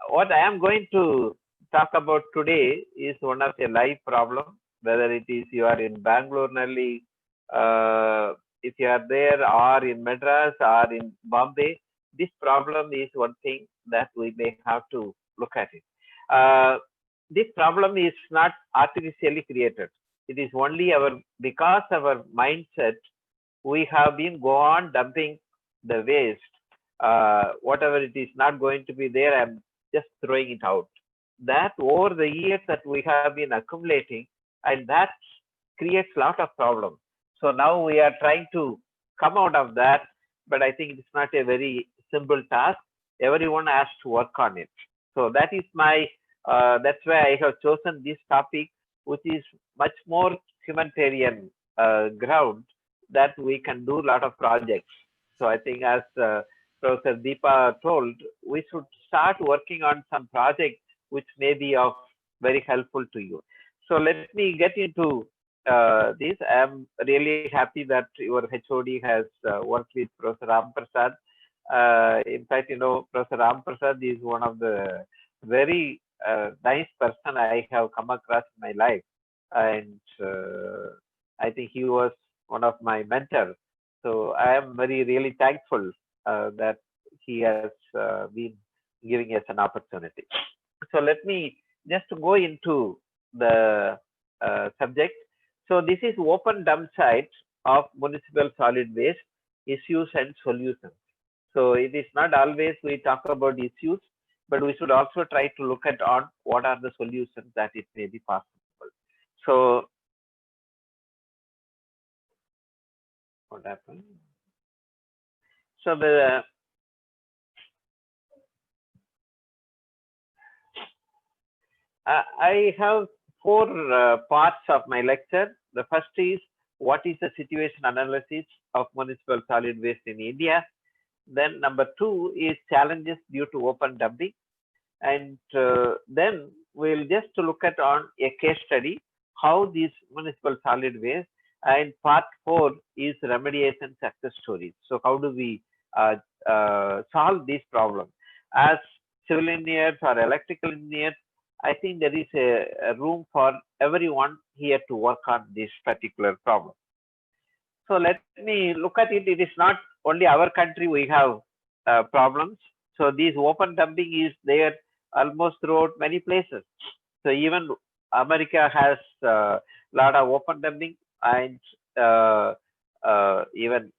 what I am going to talk about today is one of a live problem, whether it is you are in Bangalore, Nalli, if you are there, or in Madras, or in Bombay. This problem is one thing that we may have to look at it. This problem is not artificially created. It is only because our mindset, we have been go on dumping the waste. Whatever it is not going to be there, I'm just throwing it out. That over the years that we have been accumulating, and that creates a lot of problems. So now we are trying to come out of that, but I think it's not a very simple task. Everyone has to work on it. So that is that's why I have chosen this topic, which is much more humanitarian ground that we can do a lot of projects. So I think, as Professor Deepa told, we should start working on some project which may be of very helpful to you. So let me get into this. I am really happy that your HOD has worked with Professor Ram Prasad. In fact, Professor Ram Prasad is one of the very nice person I have come across in my life, and I think he was one of my mentors. So I am very really thankful that he has been giving us an opportunity. So let me just go into the subject. So this is open dump site of municipal solid waste issues and solutions. So it is not always we talk about issues, but we should also try to look at on what are the solutions that it may be possible. So what happened? So I have four parts of my lecture. The first is what is the situation analysis of municipal solid waste in India. Then number two is challenges due to open dumping. And then we'll just look at on a case study how these municipal solid waste. And part four is remediation success stories. So how do we solve these problems? As civil engineers or electrical engineers, I think there is a room for everyone here to work on this particular problem. So let me look at it. It is not only our country we have problems. So this open dumping is there almost throughout many places. So even America has a lot of open dumping, and even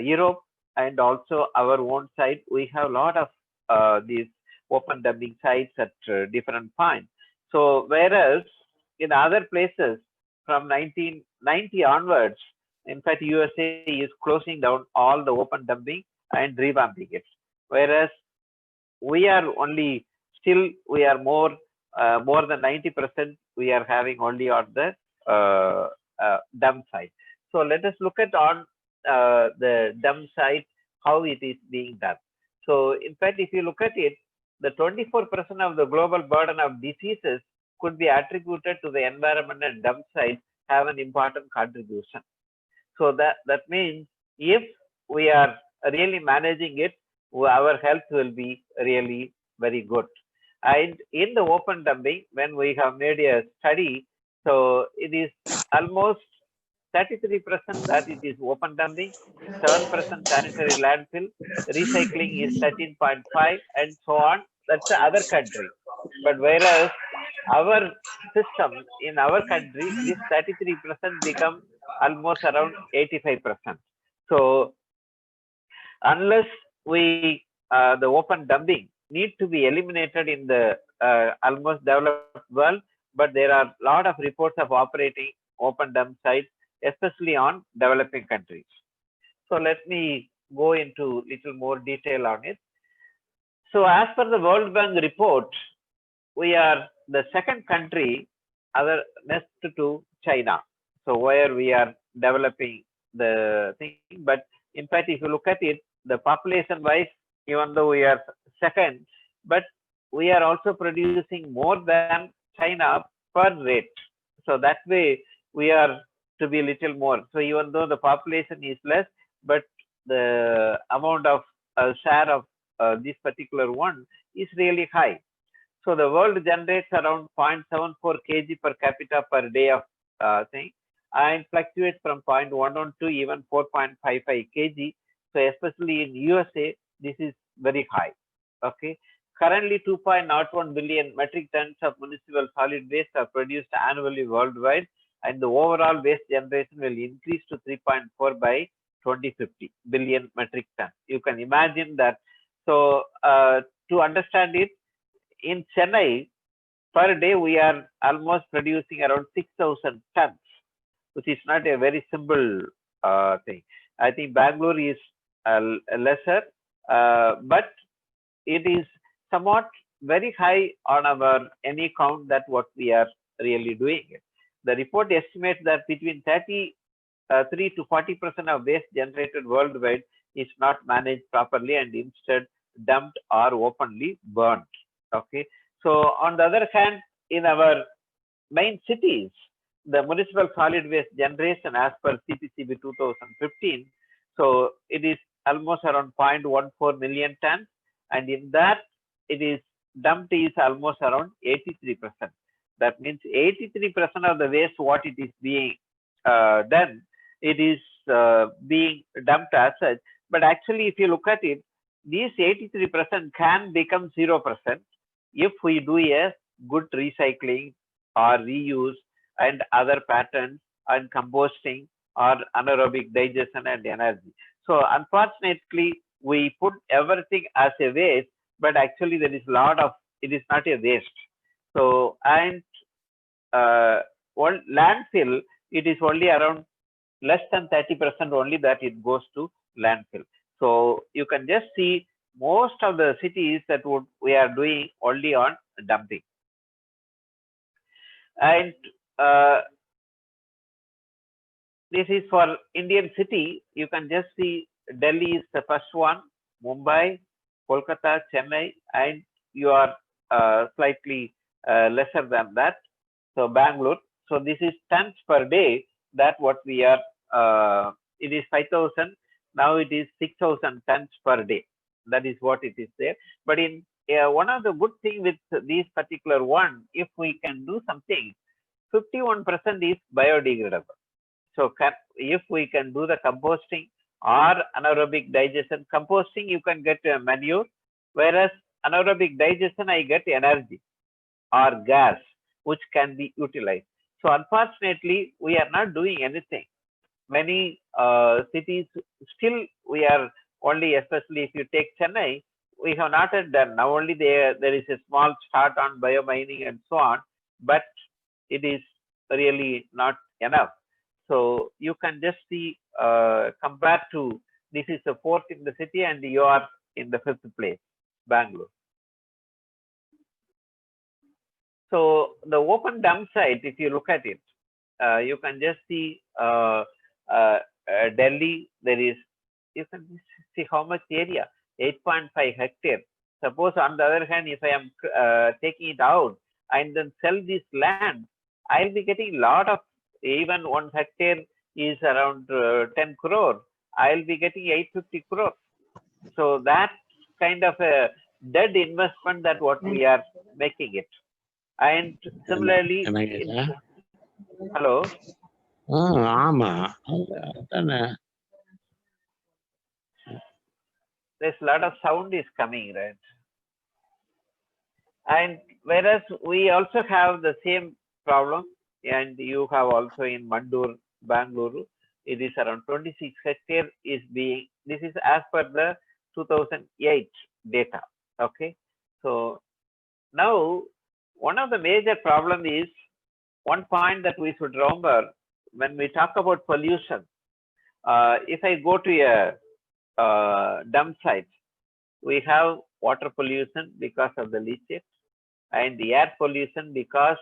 Europe, and also our own side, we have a lot of these open dumping sites at different points. So whereas in other places from 1990 onwards, in fact, USA is closing down all the open dumping and revamping it. Whereas we are only still we are more than 90% we are having only on the dump site. So let us look at on the dump site how it is being done. So in fact, if you look at it, the 24% of the global burden of diseases could be attributed to the environment, and dump sites have an important contribution. So that means if we are really managing it, our health will be really very good. And in the open dumping, when we have made a study, so it is almost 33% that it is open dumping, 7% sanitary landfill, recycling is 13.5, and so on. That's the other country. But whereas our system in our country, this 33% become almost around 85%. So unless we the open dumping need to be eliminated in the almost developed world, but there are a lot of reports of operating open dump sites, especially on developing countries. So let me go into little more detail on it. So as per the World Bank report, we are the second country other next to China. So where we are developing the thing, but in fact, if you look at it, the population wise, even though we are second, but we are also producing more than China per rate. So that way we are to be a little more. So even though the population is less, but the amount of share of this particular one is really high. So the world generates around 0.74 kg per capita per day of thing, and fluctuates from 0.11 to even 4.55 kg. So especially in USA, this is very high. Okay. Currently, 2.01 billion metric tons of municipal solid waste are produced annually worldwide, and the overall waste generation will increase to 3.4 by 2050 billion metric tons. You can imagine that. So to understand it, in Chennai, per day we are almost producing around 6,000 tons, which is not a very simple thing. I think Bangalore is lesser, but it is somewhat very high on our any count that what we are really doing. The report estimates that between 33 to 40% of waste generated worldwide is not managed properly and instead dumped or openly burnt. Okay. So on the other hand, in our main cities, the municipal solid waste generation as per CPCB 2015, so it is almost around 0.14 million tons, and in that it is dumped is almost around 83%. That means 83% of the waste what it is being done, it is being dumped as such. But actually, if you look at it, these 83% can become 0% if we do a good recycling or reuse and other patterns and composting or anaerobic digestion and energy. So unfortunately, we put everything as a waste, but actually there is a lot of, it is not a waste. So, and one landfill, it is only around less than 30% only that it goes to landfill. So you can just see most of the cities that we are doing only on dumping. And this is for Indian city. You can just see Delhi is the first one, Mumbai, Kolkata, Chennai, and you are slightly lesser than that. So Bangalore. So this is tons per day. That what we are. It is 5,000. Now it is 6,000 tons per day. That is what it is there. But in one of the good thing with these particular one, if we can do something, 51% is biodegradable. So if we can do the composting or anaerobic digestion, composting you can get a manure, whereas anaerobic digestion I get energy or gas which can be utilized. So unfortunately, we are not doing anything. Many cities still we are only, especially if you take Chennai, we have not done. Now only there is a small start on biomining and so on, but it is really not enough. So you can just see compared to this is the fourth in the city and you are in the fifth place, Bangalore. So the open dump site, if you look at it, you can just see Delhi. There is, you can see how much area, 8.5 hectares. Suppose on the other hand, if I am taking it out and then sell this land, I'll be getting a lot of, even 1 hectare is around 10 crore. I'll be getting 850 crore. So that kind of a dead investment that what we are making it. And similarly, hello. There's a lot of sound is coming, right? And whereas we also have the same problem, and you have also in Mandur, Bangalore, it is around 26 hectares is being, this is as per the 2008 data. Okay. So now one of the major problem is one point that we should remember when we talk about pollution. If I go to a dump site, we have water pollution because of the leachate and the air pollution because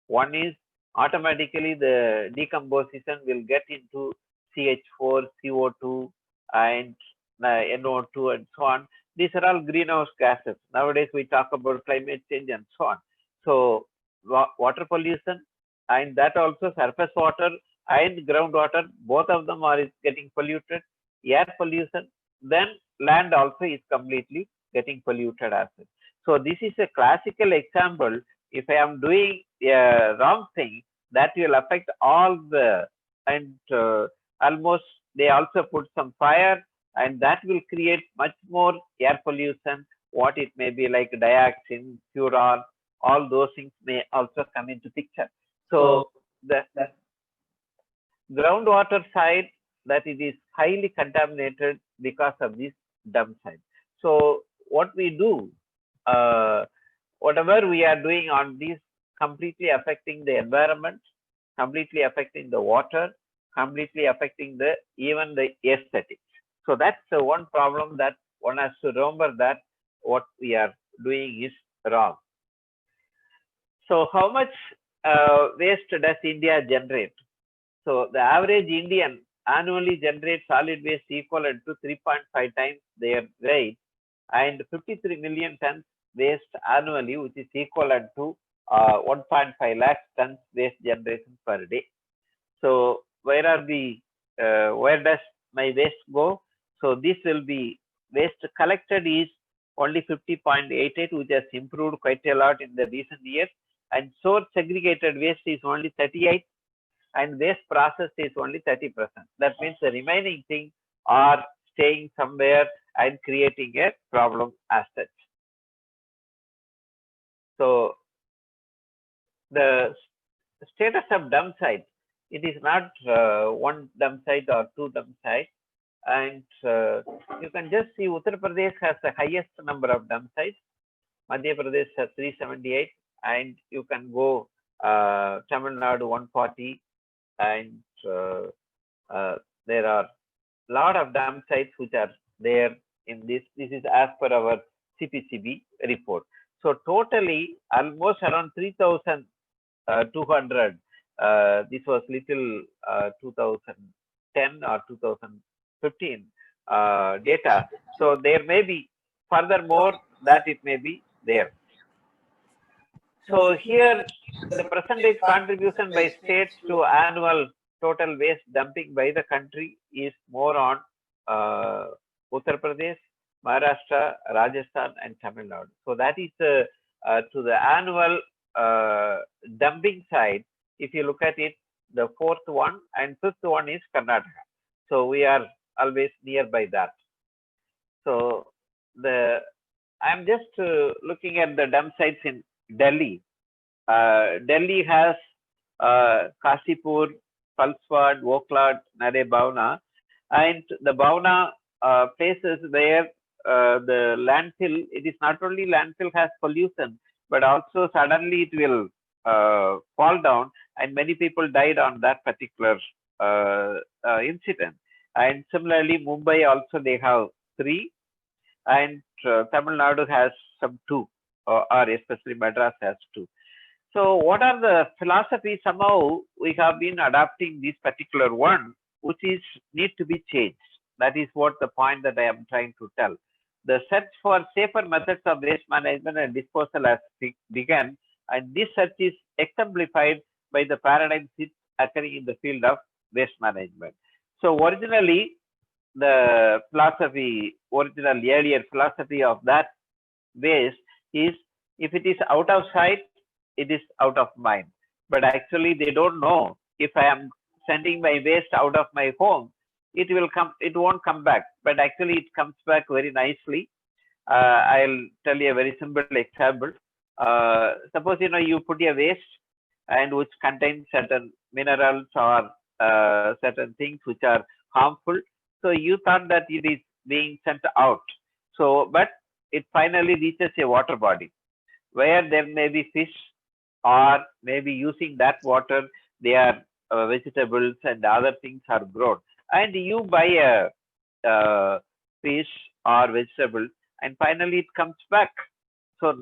one is automatically the decomposition will get into CH4, CO2 and NO2 and so on. These are all greenhouse gases. Nowadays we talk about climate change and so on. So water pollution and that also surface water and groundwater, both of them are getting polluted. Air pollution, then land also is completely getting polluted as well. So this is a classical example. If I am doing a wrong thing, that will affect all the, and almost they also put some fire, and that will create much more air pollution. What it may be like dioxin, furan, all those things may also come into picture. So So the that groundwater side, that it is highly contaminated because of this dump site. So what we do, uh, whatever we are doing on this, completely affecting the environment, completely affecting the water, completely affecting the even the aesthetics. So that's the one problem that one has to remember, that what we are doing is wrong. So how much waste does India generate? So the average Indian annually generates solid waste equivalent to 3.5 times their weight, and 53 million tons waste annually, which is equivalent to 1.5 lakh tons waste generation per day. So where does my waste go? So this will be waste collected is only 50.88, which has improved quite a lot in the recent years, and source segregated waste is only 38, and waste process is only 30%. That means the remaining things are staying somewhere and creating a problem as such. So the status of dump site, it is not one dump site or two dump sites, and you can just see Uttar Pradesh has the highest number of dump sites. Madhya Pradesh has 378, and you can go Tamil Nadu 140, and uh, there are lot of dump sites which are there in this. This is as per our CPCB report. So totally almost around 3,200. This was little 2010 or 2015 data. So there may be furthermore that it may be there. So here the percentage contribution by states to annual total waste dumping by the country is more on uh, Uttar Pradesh, Maharashtra, Rajasthan, and Tamil Nadu. So that is to the annual uh, dumping side. If you look at it, the fourth one and fifth one is Karnataka. So we are always nearby that. So the I'm just looking at the dump sites in Delhi. Delhi has Kasipur, Palswad, Woklad, Nare Bhavna, and the Bhavna places where the landfill, it is not only landfill has pollution, but also suddenly it will fall down, and many people died on that particular incident. And similarly, Mumbai also they have three, and Tamil Nadu has some two, or especially Madras has two. So what are the philosophies? Somehow we have been adopting this particular one, which is need to be changed. That is what the point that I am trying to tell. The search for safer methods of waste management and disposal has begun, and this search is exemplified by the paradigm shift occurring in the field of waste management. So originally, the philosophy, original earlier philosophy of that waste is, if it is out of sight, it is out of mind. But actually, they don't know, if I am sending my waste out of my home, it will come, it won't come back. But actually, it comes back very nicely. I'll tell you a very simple example. Suppose you put a waste and which contains certain minerals or certain things which are harmful. So you thought that it is being sent out. So, but it finally reaches a water body where there may be fish, or maybe using that water, their vegetables and other things are grown. And you buy a fish or vegetable, and finally it comes back. So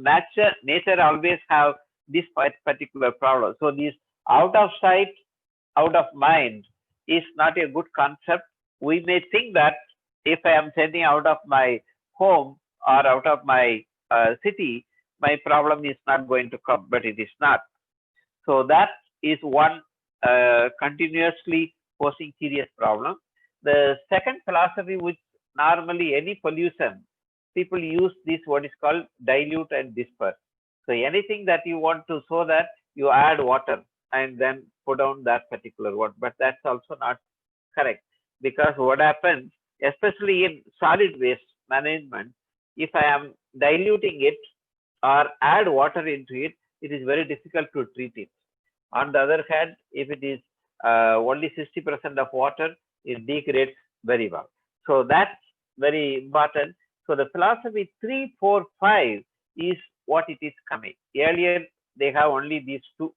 nature always have this particular problem. So this out of sight, out of mind is not a good concept. We may think that if I am sending out of my home or out of my city, my problem is not going to come, but it is not. So that is one continuously posing serious problem. The second philosophy, which normally any pollution, people use this what is called dilute and disperse. So anything that you want to so that you add water and then put down that particular one, but that's also not correct, because what happens, especially in solid waste management, if I am diluting it or add water into it, it is very difficult to treat it. On the other hand, if it is only 60% of water, it degrades very well. So that's very important. So the philosophy 3, 4, 5 is what it is coming. Earlier, they have only these two,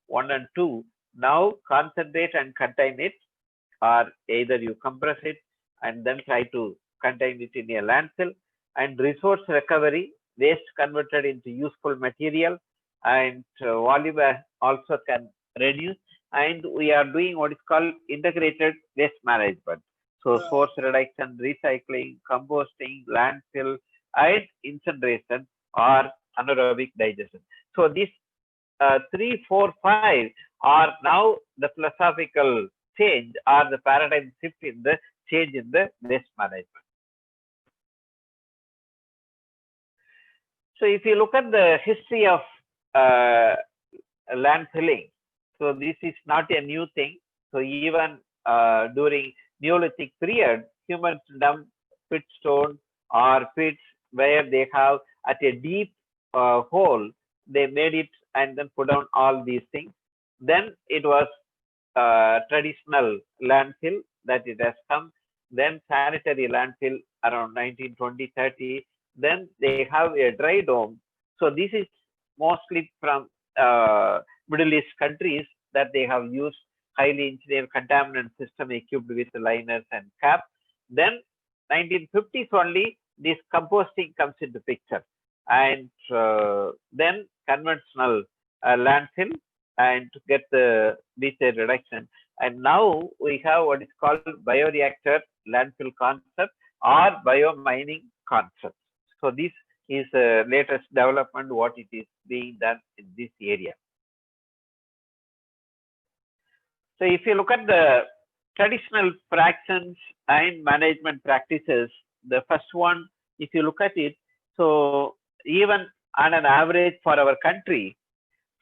1 and 2. Now concentrate and contain it, or either you compress it and then try to contain it in a landfill, and resource recovery, waste converted into useful material, and volume also can reduce. And we are doing what is called integrated waste management. So source reduction, recycling, composting, landfill, and incineration or anaerobic digestion. So these 3, 4, 5 are now the philosophical change or the paradigm shift in the change in the waste management. So if you look at the history of landfilling, so this is not a new thing. So even during Neolithic period, humans dump pit stone or pits where they have at a deep hole, they made it and then put down all these things. Then it was traditional landfill that it has come, then sanitary landfill around 1920, 30, then they have a dry dome. So this is mostly from Middle East countries that they have used highly engineered contaminant system equipped with liners and caps. Then 1950s only this composting comes into picture, and then conventional landfill and to get the methane reduction. And now we have what is called bioreactor landfill concept or biomining concept. So this is the latest development, what it is being done in this area. So if you look at the traditional fractions and management practices, the first one, if you look at it, so even on an average for our country,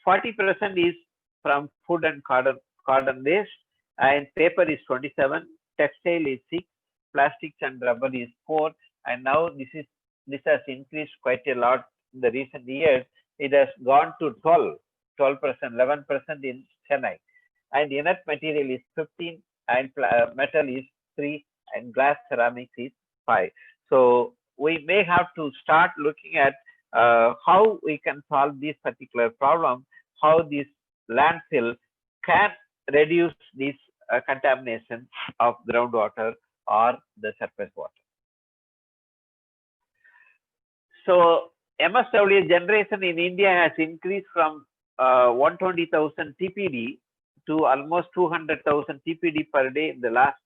40% is from food and cotton waste, and paper is 27, textile is 6, plastics and rubber is 4, and now this has increased quite a lot in the recent years. It has gone to 12%, 11% in Chennai, and inert material is 15, and metal is 3, and glass ceramics is 5. So we may have to start looking at how we can solve this particular problem, how this landfill can reduce this contamination of groundwater or the surface water. So MSW generation in India has increased from 120,000 TPD to almost 200,000 TPD per day in the last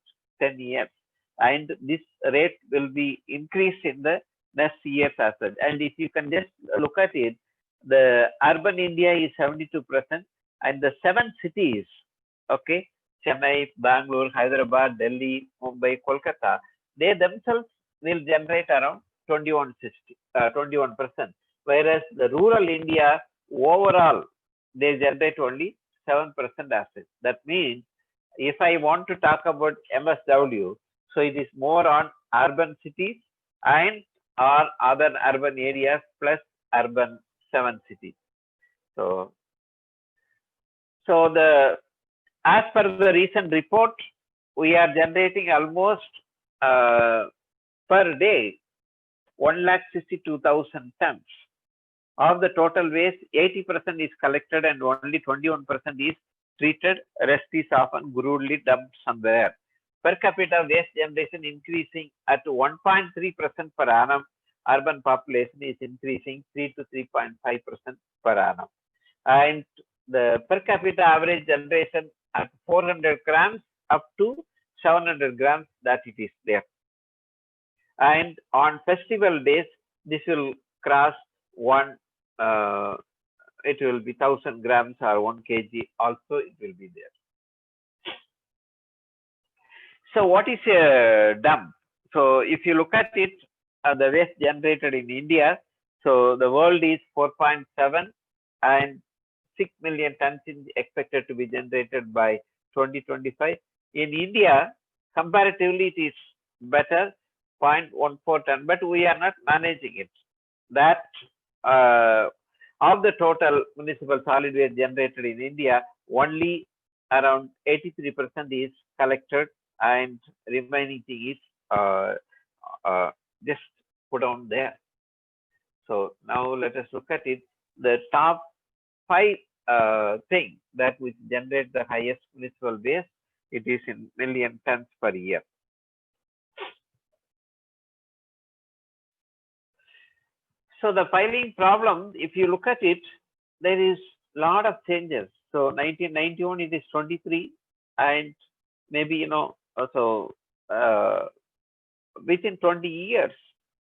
10 years. And this rate will be increased in the next years as well. And if you can just look at it, the urban India is 72%, and the 7 cities, okay, Chennai, Bangalore, Hyderabad, Delhi, Mumbai, Kolkata, they themselves will generate around 21%, whereas the rural India overall they generate only 7% assets. That means if I want to talk about MSW, so it is more on urban cities and or other urban areas plus urban 7 cities. So as per the recent report, we are generating almost per day 162,000 tons. Of the total waste, 80% is collected and only 21% is treated. Rest is often crudely dumped somewhere. Per capita waste generation increasing at 1.3% per annum. Urban population is increasing 3 to 3.5% per annum. And the per capita average generation at 400 grams up to 700 grams that it is there. And on festival days, this will cross it will be 1000 grams or 1 kg also it will be there. So what is a dump? So if you look at it, the waste generated in India. So the world is 4.7 and 6 million tons is expected to be generated by 2025. In India, comparatively, it is better, 0.14 ton, but we are not managing it. That of the total municipal solid waste generated in India, only around 83% is collected, and remaining thing is uh, just put on there. So now let us look at it. The top 5 things that which generate the highest municipal waste, it is in million tons per year. So the piling problem, if you look at it, there is a lot of changes. So 1991 it is 23, and maybe so within 20 years,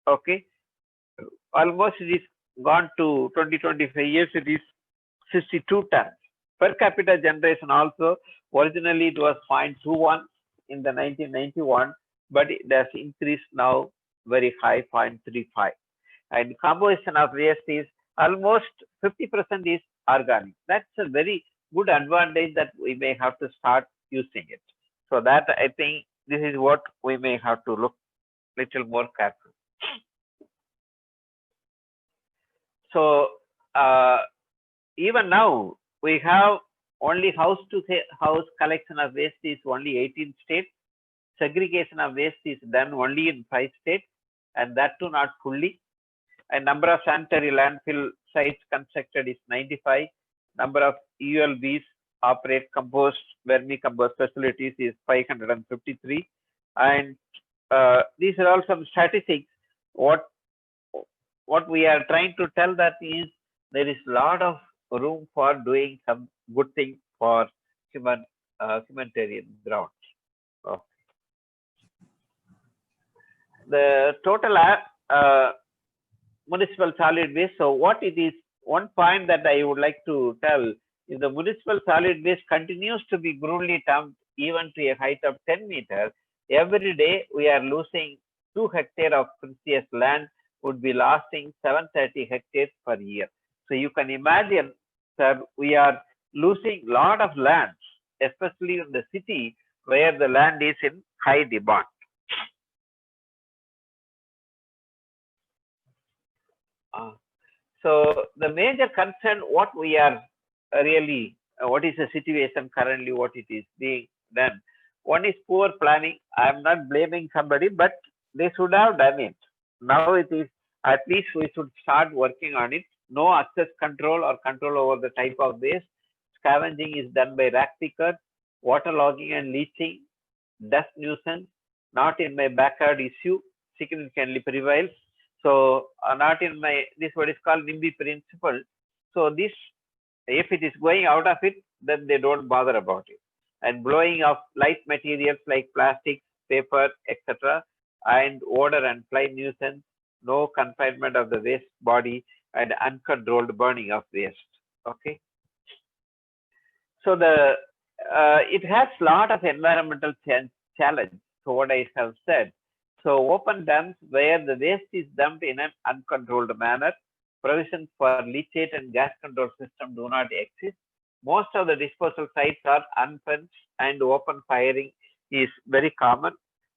okay, almost it is gone to 25 years, it is 62 tons. Per capita generation also, originally it was 0.21 in the 1991, but it has increased now very high, 0.35. And composition of waste is almost 50% is organic. That's a very good advantage that we may have to start using it. So that I think this is what we may have to look little more careful. So even now we have only house to house collection of waste is only 18 states. Segregation of waste is done only in 5 states, and that too not fully. And number of sanitary landfill sites constructed is 95. Number of ULBs operate compost, vermicompost facilities is 553. And these are all some statistics. What we are trying to tell that is there is a lot of room for doing some good thing for humanitarian grounds. So, the total municipal solid waste. So what it is, one point that I would like to tell is the municipal solid waste continues to be brutally dumped even to a height of 10 meters. Every day we are losing 2 hectares of precious land, would be losing 730 hectares per year. So you can imagine, sir, we are losing a lot of land, especially in the city where the land is in high demand. So the major concern, what we are really, what is the situation currently, what it is being done. One is poor planning. I am not blaming somebody, but they should have done it. Now it is, at least we should start working on it. No access control or control over the type of waste. Scavenging is done by rack pickers. Water logging and leaching, dust nuisance, not in my backyard issue significantly prevails. So not in my, this what is called NIMBY principle. So this, if it is going out of it, then they don't bother about it. And blowing of light materials like plastic, paper, etc., and odor and fly nuisance, no confinement of the waste body, and uncontrolled burning of waste. Okay. So the it has a lot of environmental challenge. So what I have said. So open dumps where the waste is dumped in an uncontrolled manner. Provisions for leachate and gas control system do not exist. Most of the disposal sites are unfenced and open firing is very common.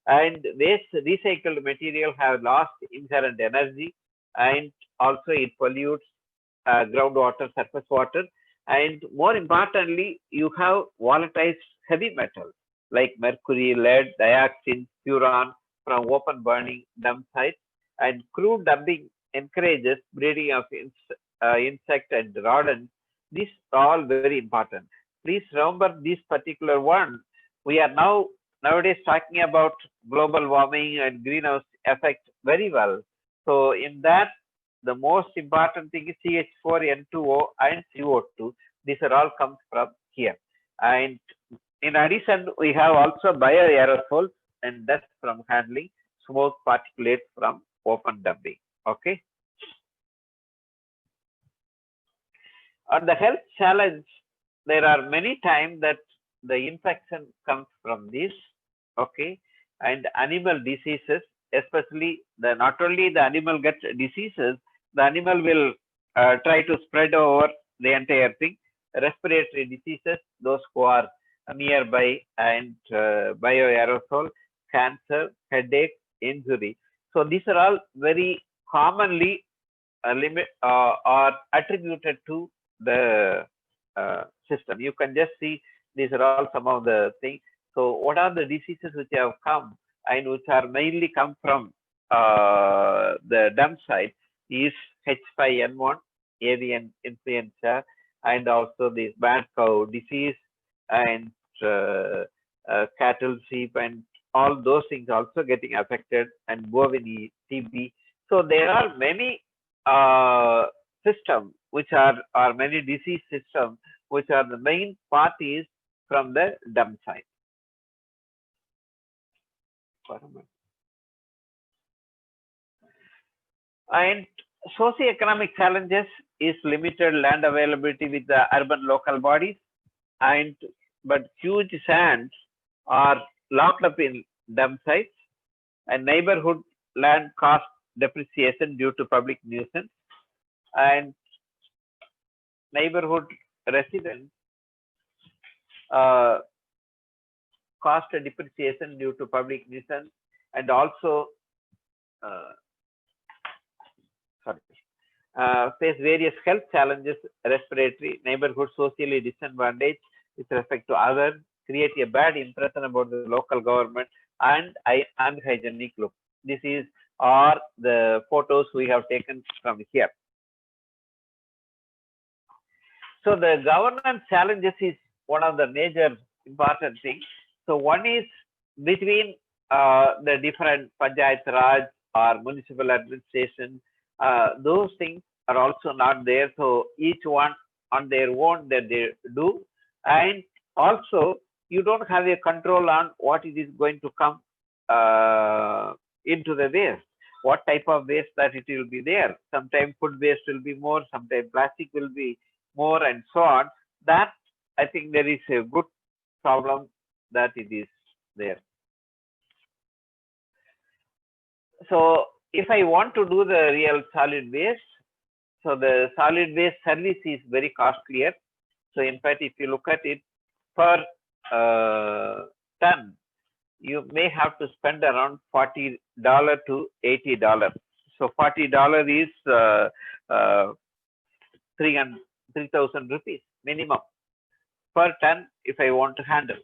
And waste recycled material have lost inherent energy, and also it pollutes groundwater, surface water. And more importantly, you have volatile heavy metals like mercury, lead, dioxin, furan from open burning dump sites. And crude dumping encourages breeding of insect and rodents. These are all very important. Please remember this particular one. We are nowadays talking about global warming and greenhouse effect very well. So in that, the most important thing is CH4N2O and CO2. These are all comes from here. And in addition, we have also bioaerosols and dust from handling, smoke particulates from open dumping. Okay. On the health challenge, there are many times that the infection comes from this. Okay. And animal diseases, especially not only the animal gets diseases, the animal will try to spread over the entire thing. Respiratory diseases, those who are nearby, and bioaerosol, cancer, headache, injury. So these are all very commonly are attributed to the system. You can just see these are all some of the things. So what are the diseases which have come and which are mainly come from the dump site is H5N1, avian influenza, and also this bad cow disease, and cattle, sheep, and all those things also getting affected, and bovine TB. So there are many system which are many disease systems which are the main parties from the dump site. And socioeconomic challenges is limited land availability with the urban local bodies, and but huge sands are locked up in dump sites, and neighborhood land cost depreciation due to public nuisance, and neighborhood residents cost depreciation due to public nuisance, and also face various health challenges, respiratory, neighborhood socially disadvantaged with respect to others, create a bad impression about the local government, and unhygienic look. This is are the photos we have taken from here. So the governance challenges is one of the major important things. So one is between the different Panchayat Raj or municipal administration. Those things are also not there. So each one on their own that they do, and also you don't have a control on what it is going to come into the waste. What type of waste that it will be there. Sometimes food waste will be more, sometimes plastic will be more, and so on. That I think there is a good problem that it is there. So if I want to do the real solid waste, so the solid waste service is very costlier. So in fact, if you look at it per ton, you may have to spend around $40 to $80. So $40 is 3,000 rupees minimum per ton if I want to handle.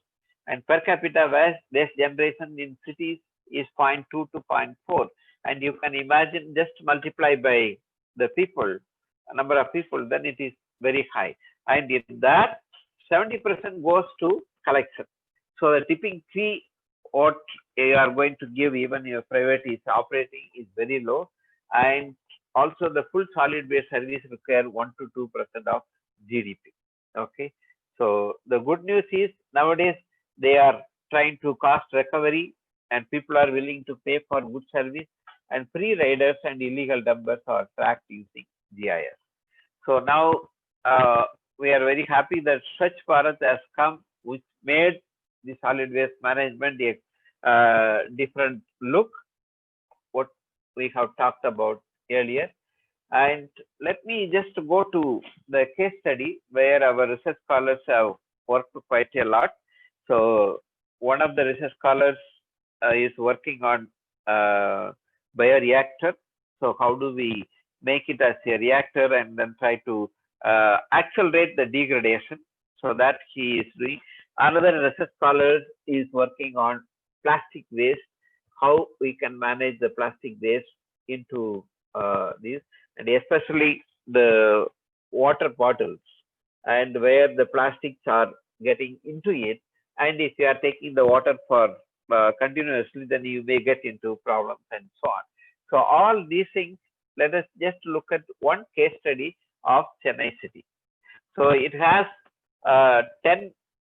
And per capita waste generation in cities is 0.2 to 0.4. And you can imagine, just multiply by the people, number of people, then it is very high. And in that, 70% goes to collection. So the tipping fee, what you are going to give even your private is operating, is very low. And also the full solid waste service require 1 to 2% of GDP. Okay. So the good news is nowadays they are trying to cost recovery, and people are willing to pay for good service, and free riders and illegal dumpers are tracked using GIS. So now we are very happy that Swachh Bharat has come, which made the solid waste management a different look, what we have talked about earlier. And let me just go to the case study where our research scholars have worked quite a lot. So one of the research scholars is working on bioreactor. So how do we make it as a reactor and then try to accelerate the degradation? So that he is doing. Another research scholar is working on plastic waste, how we can manage the plastic waste into this, and especially the water bottles, and where the plastics are getting into it. And if you are taking the water for continuously, then you may get into problems and so on. So all these things, let us just look at one case study of Chennai city. So it has 10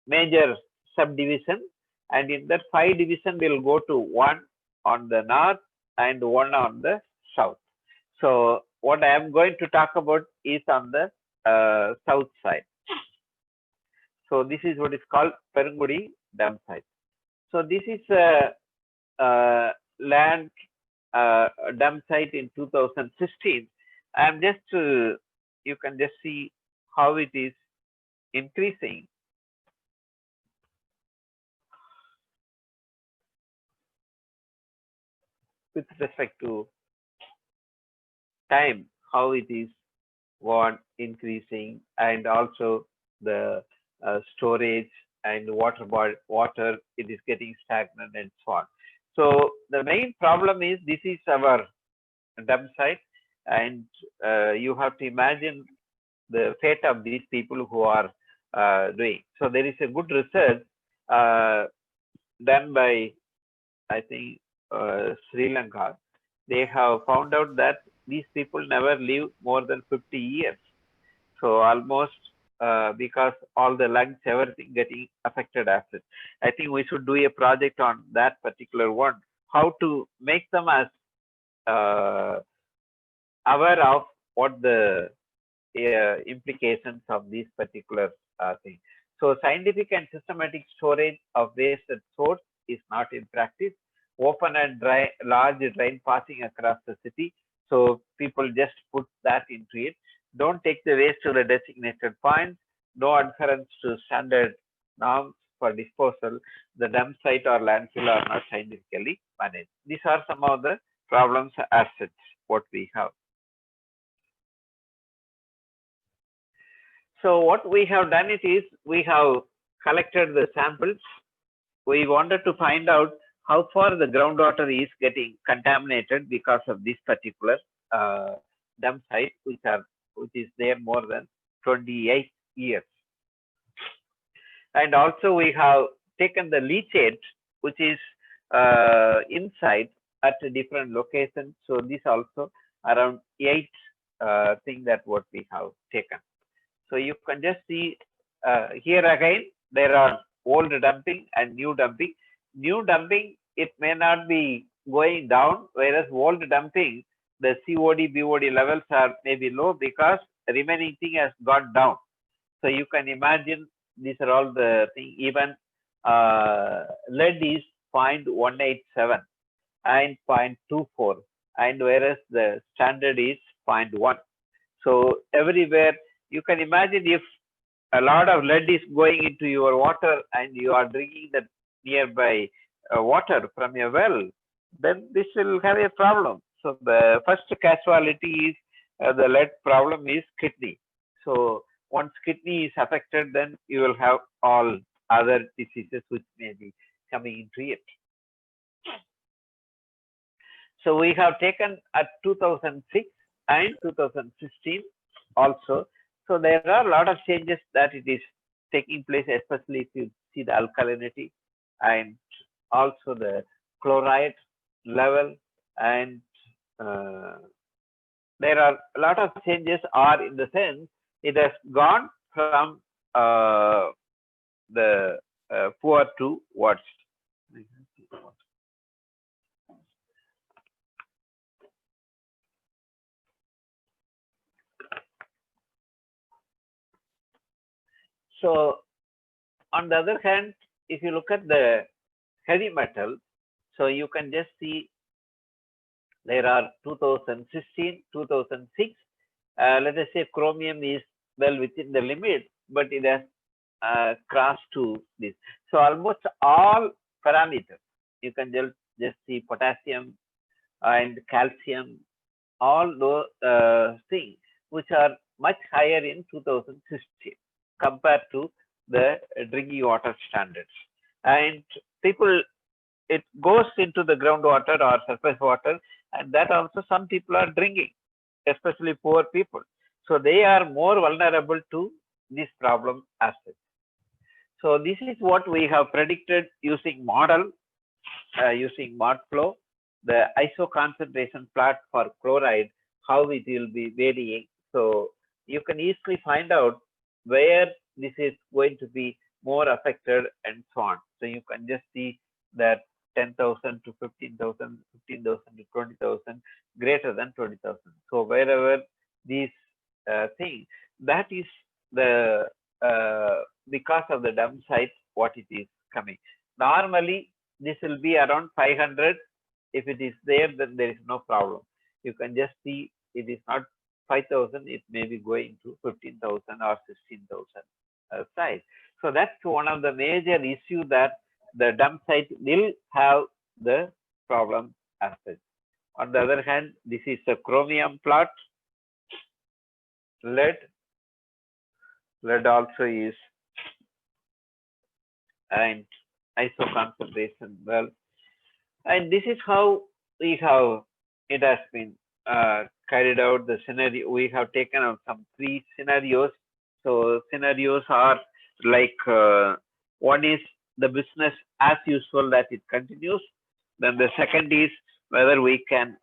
major subdivisions, and in that 5 divisions will go to one on the north and one on the south. So what I am going to talk about is on the south side. So this is what is called Perungudi Dumpsite. So this is land dump site in 2016. I'm just you can just see how it is increasing with respect to time, how it is what increasing, and also the storage and water it is getting stagnant and so on. So the main problem is this is our dump site, and you have to imagine the fate of these people who are doing. So there is a good research uh, done by, I think, Sri Lanka. They have found out that these people never live more than 50 years. So almost because all the lungs, everything getting affected after. I think we should do a project on that particular one. How to make them as uh, aware of what the implications of these particular things. So scientific and systematic storage of waste at source is not in practice. Open and dry, large drain passing across the city. So people just put that into it. Don't take the waste to the designated points. No adherence to standard norms for disposal. The dump site or landfill are not scientifically managed. These are some of the problems as such what we have. So what we have done it is we have collected the samples. We wanted to find out how far the groundwater is getting contaminated because of this particular dump site, which is there more than 28 years. And also we have taken the leachate, which is inside at a different location. So this also around 8 thing that what we have taken. So you can just see here again, there are old dumping and new dumping. New dumping, it may not be going down, whereas old dumping, the COD, BOD levels are maybe low because remaining thing has gone down. So you can imagine these are all the things. Even lead is 0.187 and 0.24, and whereas the standard is 0.1. So everywhere you can imagine if a lot of lead is going into your water and you are drinking the nearby water from your well, then this will have a problem. So the first casualty is the lead problem is kidney. So once kidney is affected, then you will have all other diseases which may be coming into it. So we have taken at 2006 and 2016 also. So there are a lot of changes that it is taking place, especially if you see the alkalinity and also the chloride level, and there are a lot of changes are in the sense it has gone from the poor to worse. So on the other hand, if you look at the heavy metal, so you can just see there are 2016, 2006. Let us say chromium is well within the limit, but it has crossed to this. So almost all parameters, you can just see potassium and calcium, all those things which are much higher in 2016 compared to the drinking water standards. And people, it goes into the groundwater or surface water, and that also some people are drinking, especially poor people. So they are more vulnerable to this problem as such. So this is what we have predicted using model, using ModFlow, the ISO concentration plot for chloride, how it will be varying. So you can easily find out where this is going to be more affected and so on. So you can just see that 10,000 to 15,000, 15,000 to 20,000, greater than 20,000. So wherever these things, that is the because of the dump site, what it is coming. Normally, this will be around 500 If it is there, then there is no problem. You can just see it is not 5,000, it may be going to 15,000 or 16,000 size. So that's one of the major issue that the dump site will have the problem as such. On the other hand, this is a chromium plot. Lead also is, and iso concentration well. And this is how we have, it has been carried out the scenario. We have taken out some 3 scenarios. So scenarios are like one is the business as usual, that it continues. Then the second is whether we can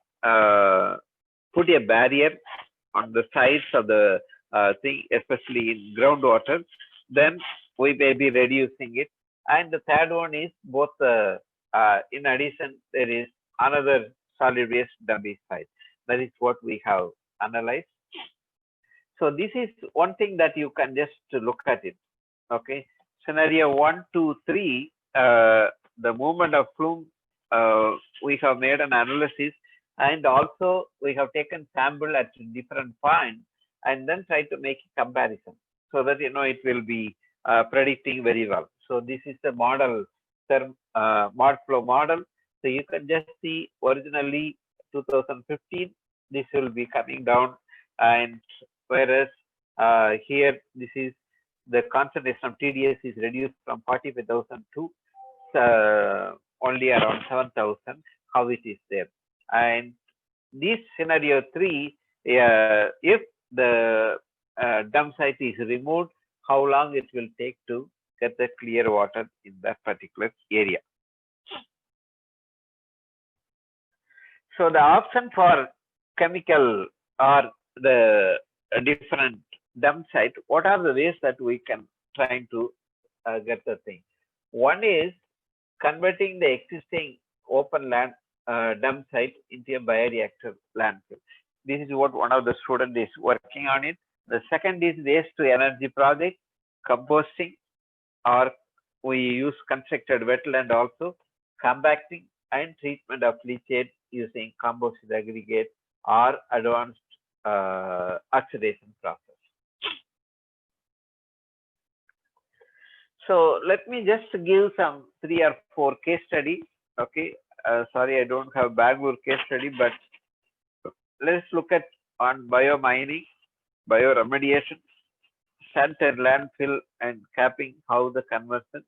put a barrier on the sides of the thing, especially in groundwater. Then we may be reducing it. And the third one is both in addition, there is another solid waste dumping site. That is what we have analyzed. So this is one thing that you can just look at it. Okay. Scenario 1, 2, 3, the movement of plume, we have made an analysis, and also we have taken sample at different points and then try to make a comparison so that it will be predicting very well. So this is the model term, mod flow model. So you can just see originally 2015, this will be coming down, and whereas here this is the concentration of TDS is reduced from 45,000 to only around 7,000, how it is there. And this scenario 3, if the dump site is removed, how long it will take to get the clear water in that particular area. So the option for chemical or the different dump site, what are the ways that we can try to get the thing? One is converting the existing open land dump site into a bioreactor landfill. This is what one of the students is working on it. The second is waste to energy project, composting, or we use constructed wetland also, compacting and treatment of leachate using composite aggregate or advanced oxidation process. So let me just give some 3 or 4 case study. Okay, sorry, I don't have Bangalore case study, but let's look at on biomining, bioremediation, shelter landfill and capping, how the conversion,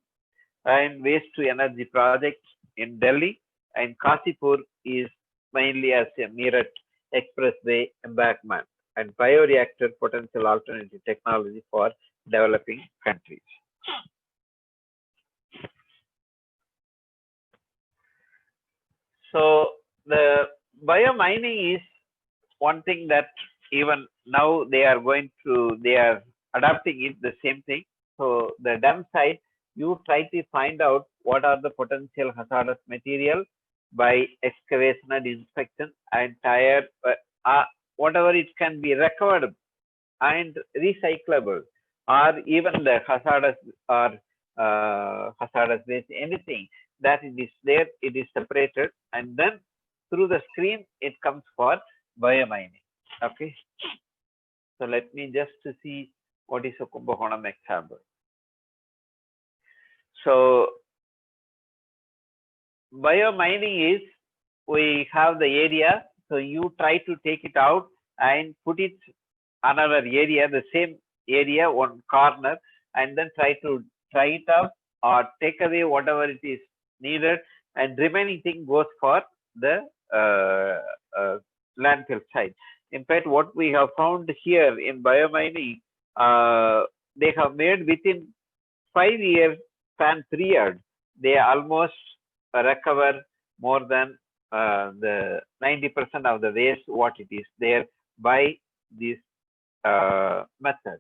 and waste to energy projects in Delhi, and Kasipur is mainly as a Meerut expressway embankment, and bioreactor potential alternative technology for developing countries. So the biomining is one thing that even now they are adapting it, the same thing. So the dump site, you try to find out what are the potential hazardous material by excavation and inspection, and whatever it can be recovered and recyclable, or even the hazardous or hazardous waste, anything that it is there, it is separated, and then through the screen it comes for biomining. Okay, so let me just see what is a Kumbakonam example. So biomining is, we have the area, so you try to take it out and put it another area, the same area, one corner, and then try it up or take away whatever it is needed, and remaining thing goes for the landfill site. In fact, what we have found here in biomining, they have made within 5-year span period, they almost recover more than the 90% of the waste what it is there by this method.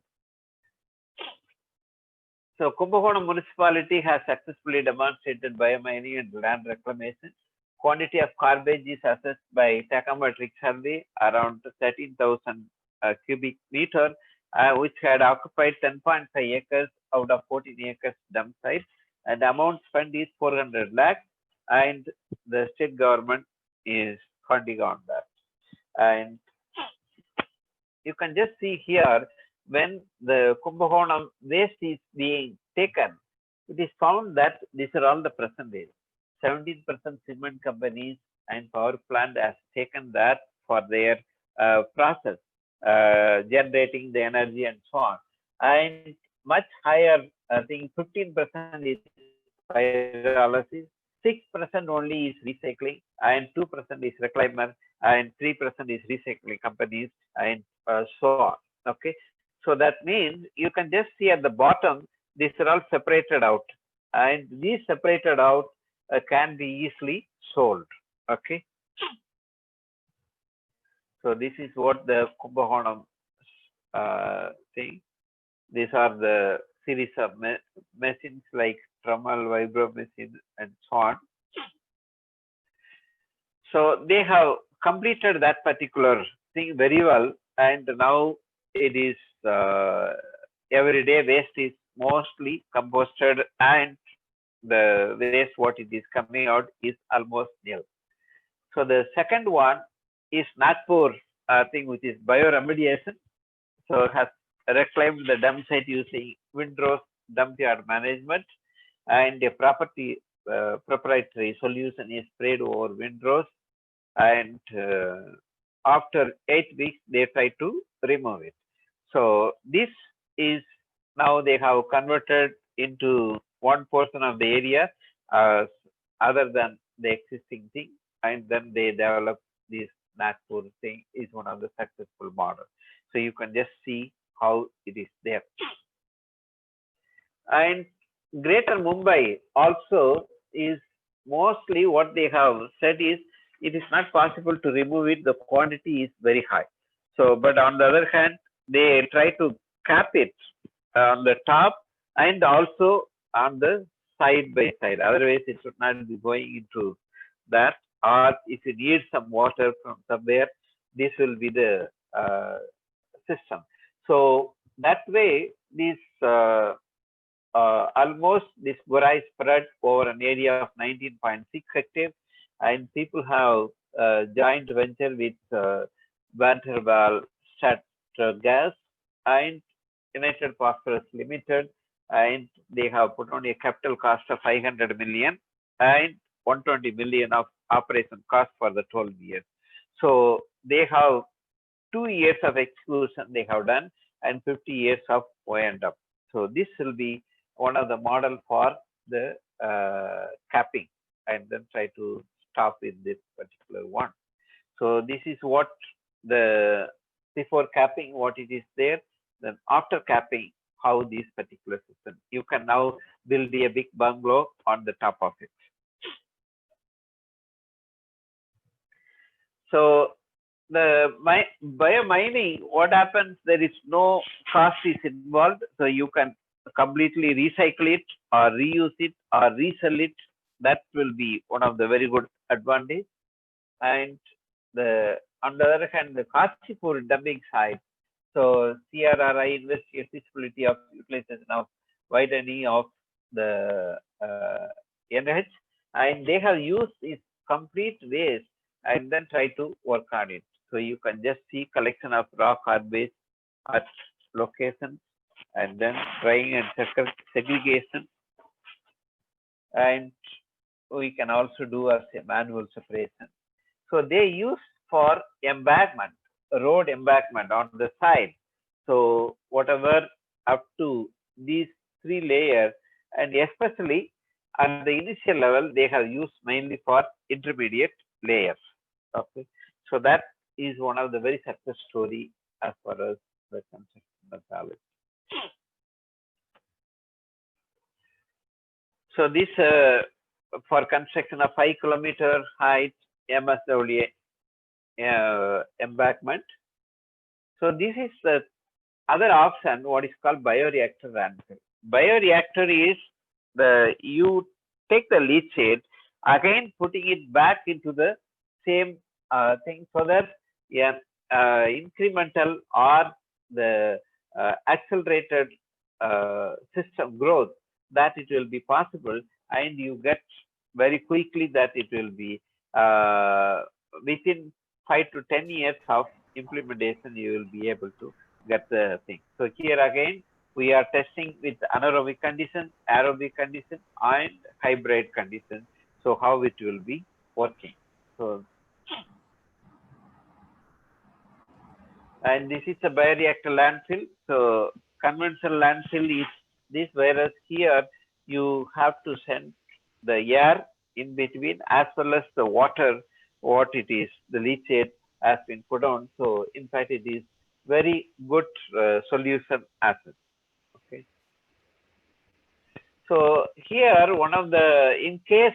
So Kumbakonam municipality has successfully demonstrated biomining and land reclamation. Quantity of garbage is assessed by tachometric survey around 13,000 cubic meter, which had occupied 10.5 acres out of 14 acres dump site, and the amount spent is 400 lakh, and the state government is funding on that. And you can just see here when the Kumbakonam waste is being taken, it is found that these are all the percentage. 17% cement companies and power plant has taken that for their process, generating the energy and so on. And much higher, I think 15% is pyrolysis, 6% only is recycling, and 2% is reclaimer, and 3% is recycling companies, and so on. Okay, so that means you can just see at the bottom, these are all separated out, and these separated out can be easily sold. Okay, so this is what the Kumbakonam thing. These are the series of machines like trommel, vibro machine, and so on. So they have completed that particular thing very well, and now it is everyday waste is mostly composted, and the waste what it is coming out is almost nil. So the second one is Nagpur thing, which is bioremediation. So has reclaimed the Dumpsite using windrows dumpyard management, and a proprietary solution is sprayed over windrows, and after 8 weeks they try to remove it. So this is now they have converted into one portion of the area other than the existing thing, and then they develop this Nagpur thing is one of the successful models. So you can just see how it is there. And Greater Mumbai also is mostly what they have said is it is not possible to remove it. The quantity is very high. So, but on the other hand, they try to cap it on the top and also on the side by side. Otherwise, it should not be going into that. Or if you need some water from somewhere, this will be the system. So that way, this almost this Gora is spread over an area of 19.6 hectares, and people have joint venture with Vanderbilt Gas and United Phosphorus Limited, and they have put on a capital cost of 500 million and 120 million of operation cost for the 12 years. So they have 2 years of execution they have done and 50 years of O&M. So this will be one of the model for the capping, and then try to stop with this particular one. So this is what the before capping, what it is there, then after capping, how this particular system. You can now build a big bungalow on the top of it. So the biomining, what happens, there is no cost is involved, so you can completely recycle it or reuse it or resell it. That will be one of the very good advantage. And the on the other hand, the Kashipur dumping site, so CRRI investigates feasibility of utilization of widening of the NH, and they have used this complete waste and then try to work on it. So you can just see collection of rock garbage at location, and then drying and segregation, and we can also do as a manual separation. So they use for embankment, road embankment on the side. So whatever up to these 3 layers, and especially at the initial level, they have used mainly for intermediate layers. Okay, so that is one of the very success story as far as the construction methodology. So this for construction of 5-kilometer height MSW embankment. So this is the other option, what is called bioreactor landfill. Bioreactor is you take the leachate, again putting it back into the same thing, so that incremental or the accelerated system growth, that it will be possible, and you get very quickly that it will be within 5 to 10 years of implementation, you will be able to get the thing. So here again, we are testing with anaerobic conditions, aerobic conditions, and hybrid conditions. So how it will be working. So, and this is a bioreactor landfill. So conventional landfill is this, whereas here you have to send the air in between as well as the water, what it is, the leachate has been put on. So in fact, it is very good solution as it. Okay. So here one of the, in case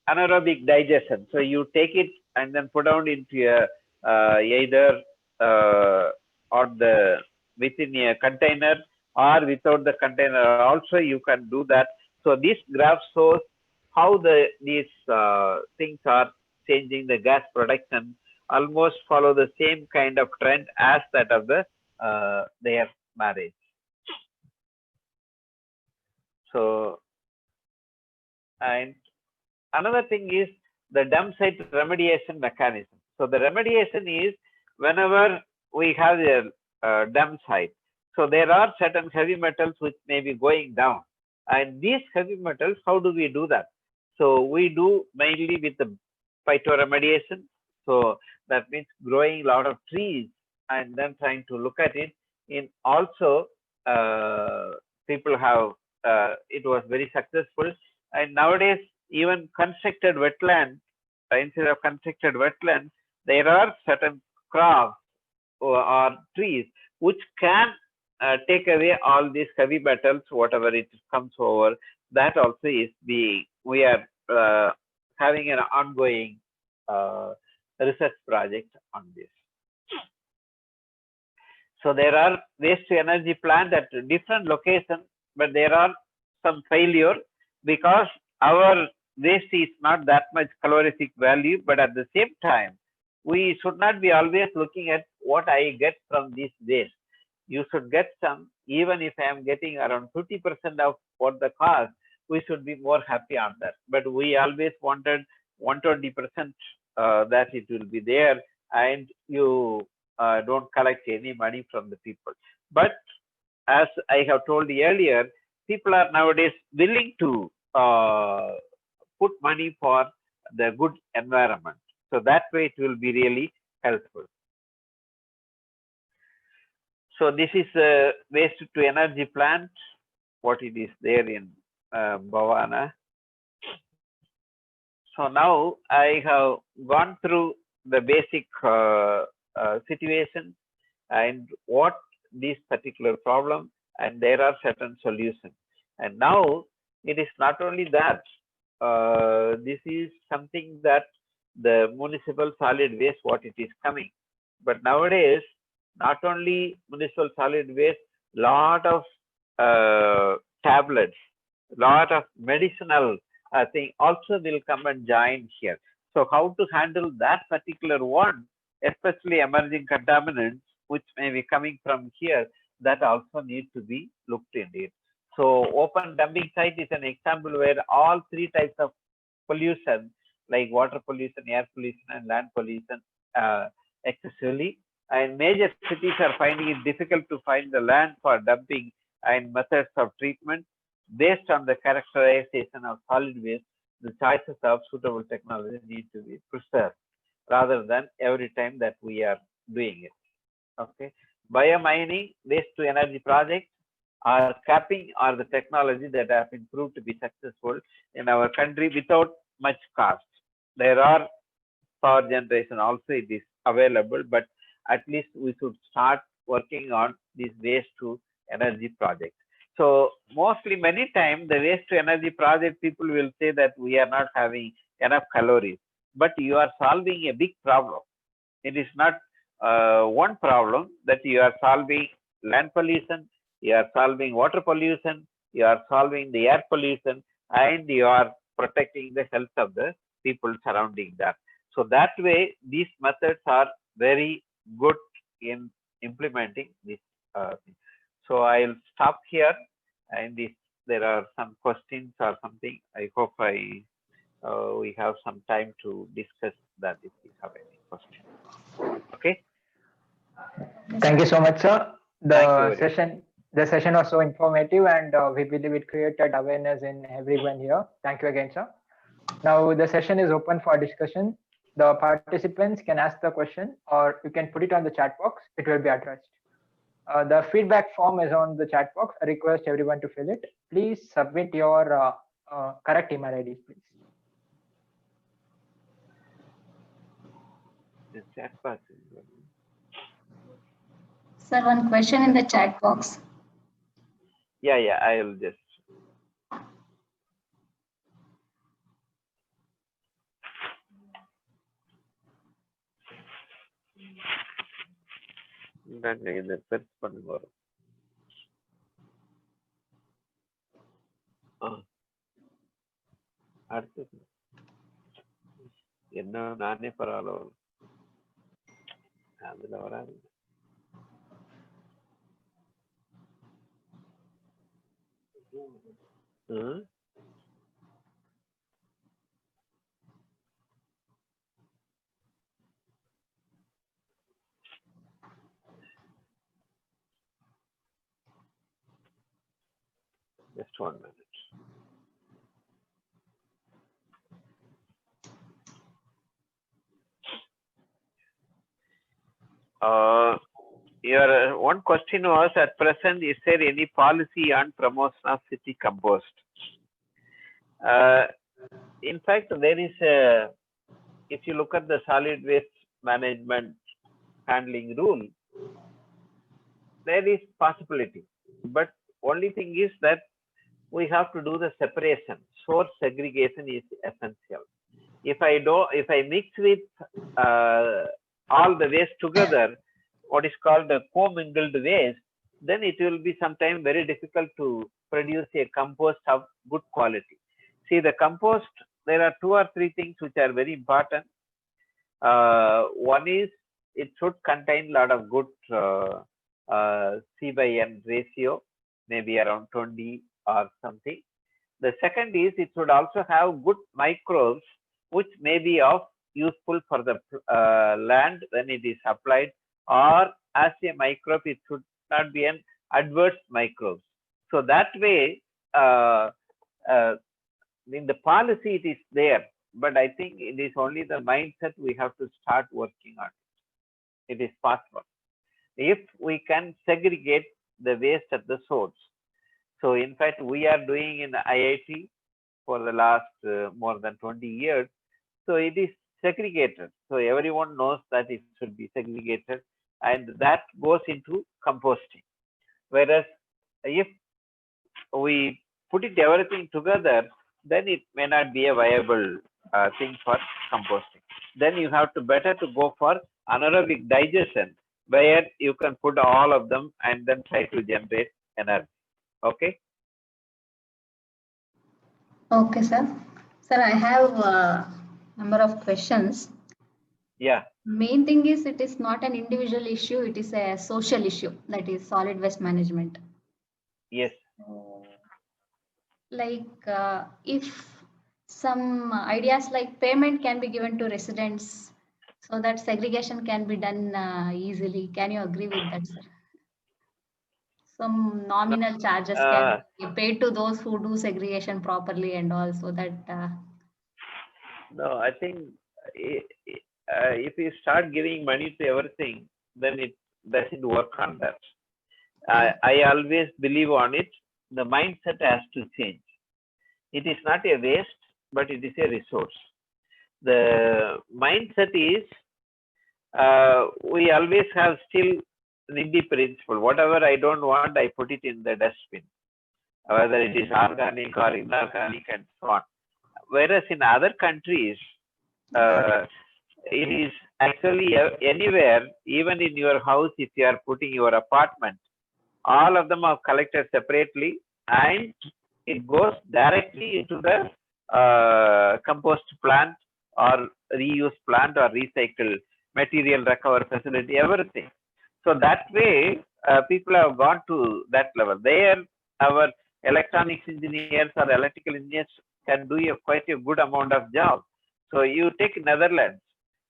anaerobic digestion, so you take it and then put down into a either or the within a container or without the container also you can do that. So this graph shows how these things are changing the gas production, almost follow the same kind of trend as that of the their marriage. So, and another thing is the Dumpsite remediation mechanism. So the remediation is whenever we have a dump site, so there are certain heavy metals which may be going down, and these heavy metals, how do we do that? So we do mainly with the phytoremediation. So that means growing a lot of trees and then trying to look at it. In also, people have it was very successful, and nowadays even constructed wetland, instead of constructed wetlands, there are certain crops or trees which can take away all these heavy metals, whatever it comes over. That also is we are having an ongoing research project on this. So there are waste to energy plants at different locations, but there are some failure because our waste is not that much calorific value, but at the same time, we should not be always looking at what I get from this waste. You should get some, even if I am getting around 50% of what the cost, we should be more happy on that. But we always wanted 120% that it will be there, and you don't collect any money from the people. But as I have told you earlier, people are nowadays willing to put money for the good environment. So that way it will be really helpful. So this is a waste to energy plant, what it is there in Bhavana. So now I have gone through the basic situation and what this particular problem, and there are certain solutions. And now it is not only that, this is something that the municipal solid waste, what it is coming. But nowadays, not only municipal solid waste, lot of tablets, lot of medicinal thing also will come and join here. So how to handle that particular one, especially emerging contaminants, which may be coming from here, that also need to be looked into it. So open dumping site is an example where all three types of pollution, like water pollution, air pollution, and land pollution, excessively. And major cities are finding it difficult to find the land for dumping and methods of treatment. Based on the characterization of solid waste, the choices of suitable technology need to be preserved rather than every time that we are doing it. Okay. Biomining, waste to energy projects, or capping are the technology that have been proved to be successful in our country without much cost. There are power generation also it is available, but at least we should start working on these waste to energy projects. So mostly many times the waste to energy project, people will say that we are not having enough calories, but you are solving a big problem. It is not one problem that you are solving land pollution, you are solving water pollution, you are solving the air pollution, and you are protecting the health of the people surrounding that. So that way, these methods are very good in implementing this thing. So I'll stop here, and if there are some questions or something, I hope we have some time to discuss that if we have any questions. composting. Okay. Thank you so much, sir. Thank you very much. The session was so informative, and we believe it created awareness in everyone here. Thank you again, sir. Now the session is open for discussion. The participants can ask the question, or you can put it on the chat box. It will be addressed. The feedback form is on the chat box. I request everyone to fill it. Please submit your correct email IDs, please. The chat box. Sir, one question in the chat box. Yeah, I will just. இந்த search பண்ணுங்க வரும். அடுத்தது என்ன நானே பரவாயில்ல அதுல வராது. Just 1 minute. Your one question was, at present, is there any policy on promotion of city compost? In fact, there is a, if you look at the solid waste management handling rule, there is possibility, but only thing is that we have to do the separation. Source segregation is essential. If I mix with all the waste together, what is called the commingled waste, then it will be sometimes very difficult to produce a compost of good quality. See, the compost, there are 2 or 3 things which are very important. One is it should contain a lot of good C/N ratio, maybe around 20 or something. The second is it should also have good microbes, which may be of useful for the land when it is applied, or as a microbe, it should not be an adverse microbe. So that way, in the policy it is there, but I think it is only the mindset we have to start working on. It is possible if we can segregate the waste at the source. So in fact, we are doing in IIT for the last more than 20 years. So it is segregated. So everyone knows that it should be segregated, and that goes into composting. Whereas if we put it everything together, then it may not be a viable thing for composting. Then you have to better to go for anaerobic digestion, where you can put all of them and then try to generate energy. Okay. Okay, sir. Sir, I have a number of questions. Yeah. Main thing is it is not an individual issue, it is a social issue, that is solid waste management. Yes. Like if some ideas like payment can be given to residents so that segregation can be done easily. Can you agree with that, sir? Some nominal charges can be paid to those who do segregation properly, and also that. No, I think if you start giving money to everything, then it doesn't work on that. I always believe on it. The mindset has to change. It is not a waste, but it is a resource. The mindset is we always have still NIMBY principle. Whatever I don't want, I put it in the dustbin, whether it is organic or inorganic and so on. Whereas in other countries, it is actually anywhere, even in your house, if you are putting your apartment, all of them are collected separately and it goes directly into the compost plant or reuse plant or recycle material recovery facility, everything. So that way, people have gone to that level. There, our electronics engineers or electrical engineers can do quite a good amount of job. So you take Netherlands.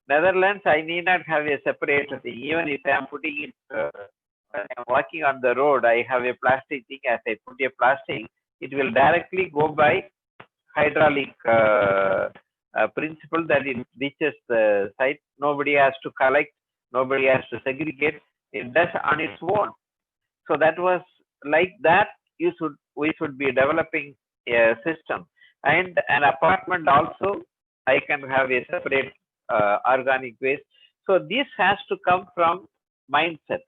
Netherlands, I need not have a separate thing. Even if I am putting it, when I'm walking on the road, I have a plastic thing. As I put a plastic, it will directly go by hydraulic principle that it reaches the site. Nobody has to collect. Nobody has to segregate. It does on its own. So that was like that. We should be developing a system, and an apartment also. I can have a separate organic waste. So this has to come from mindset.